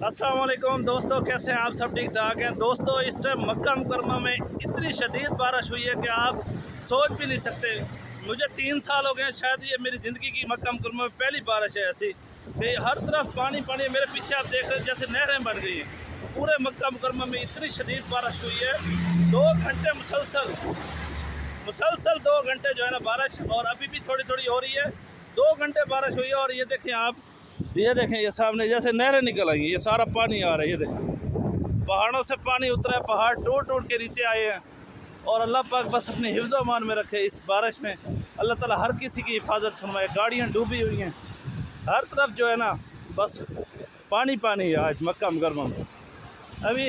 अस्सलाम वालेकुम दोस्तों, कैसे हैं आप? सब ठीक ठाक हैं दोस्तों। इस टाइम मक्का मुकरमा में इतनी शदीद बारिश हुई है कि आप सोच भी नहीं सकते। मुझे 3 साल हो गए, शायद ये मेरी ज़िंदगी की मक्का मुकरमा में पहली बारिश है ऐसी कि हर तरफ पानी पानी है। मेरे पीछे आप देख रहे हैं जैसे नहरें बन गई हैं। पूरे मक्का मुकरमा में इतनी शदीद बारिश हुई है, 2 घंटे मुसलसल 2 घंटे जो है ना बारिश, और अभी भी थोड़ी थोड़ी हो रही है। 2 घंटे बारिश हुई है और ये देखें आप, ये देखें ये सामने जैसे नहरें निकल आई, ये सारा पानी आ रहा है। ये देखें पहाड़ों से पानी उतरा है, पहाड़ टूट टूट के नीचे आए हैं। और अल्लाह पाक बस अपने हिफ्ज़ व अमान में रखे इस बारिश में। अल्लाह ताला हर किसी की हिफाजत फरमाए। गाड़ियाँ डूबी हुई हैं, हर तरफ जो है ना बस पानी पानी है आज मक्का मुकरमा में। अभी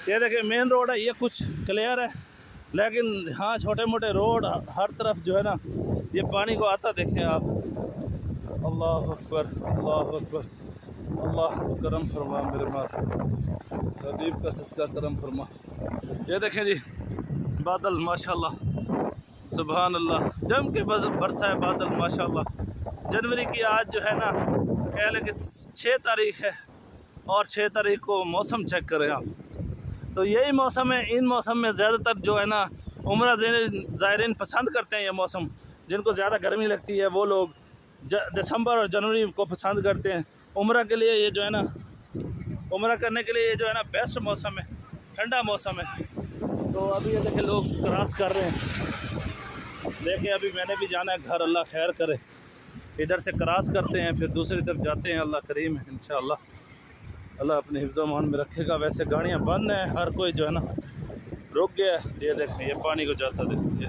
ये देखें मेन रोड है, ये कुछ क्लियर है, लेकिन हाँ छोटे मोटे रोड हर तरफ जो है ना ये पानी को आता देखें आप। अल्लाह अकबर, अल्लाह अकबर, अल्लाह करम फरमा मेरे मार हबीब का सदका करम फरमा। ये देखें जी बादल माशाल्लाह, सुभान अल्लाह, जम के बरसा है बादल माशाल्लाह। जनवरी की आज जो है ना कह लें कि 6 तारीख है, और 6 तारीख को मौसम चेक करें आप, तो यही मौसम है। इन मौसम में ज़्यादातर जो है ना उम्रा ज़ायरीन पसंद करते हैं ये मौसम। जिनको ज़्यादा गर्मी लगती है वो लोग दिसंबर और जनवरी को पसंद करते हैं। उम्रा के लिए ये जो है ना, उम्रा करने के लिए ये जो है ना बेस्ट मौसम है, ठंडा मौसम है। तो अभी ये देखें लोग क्रॉस कर रहे हैं। देखें अभी मैंने भी जाना है घर, अल्लाह खैर करे। इधर से क्रॉस करते हैं फिर दूसरी तरफ जाते हैं। अल्लाह करीम है, इंशाअल्लाह अल्लाह अपने हिफ्ज़ व अमान में रखेगा। वैसे गाड़ियाँ बंद हैं, हर कोई जो है ना रुक गया है। ये देखें ये पानी को जाता देखिए,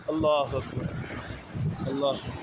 अल्लाह अकबर, अल्लाह।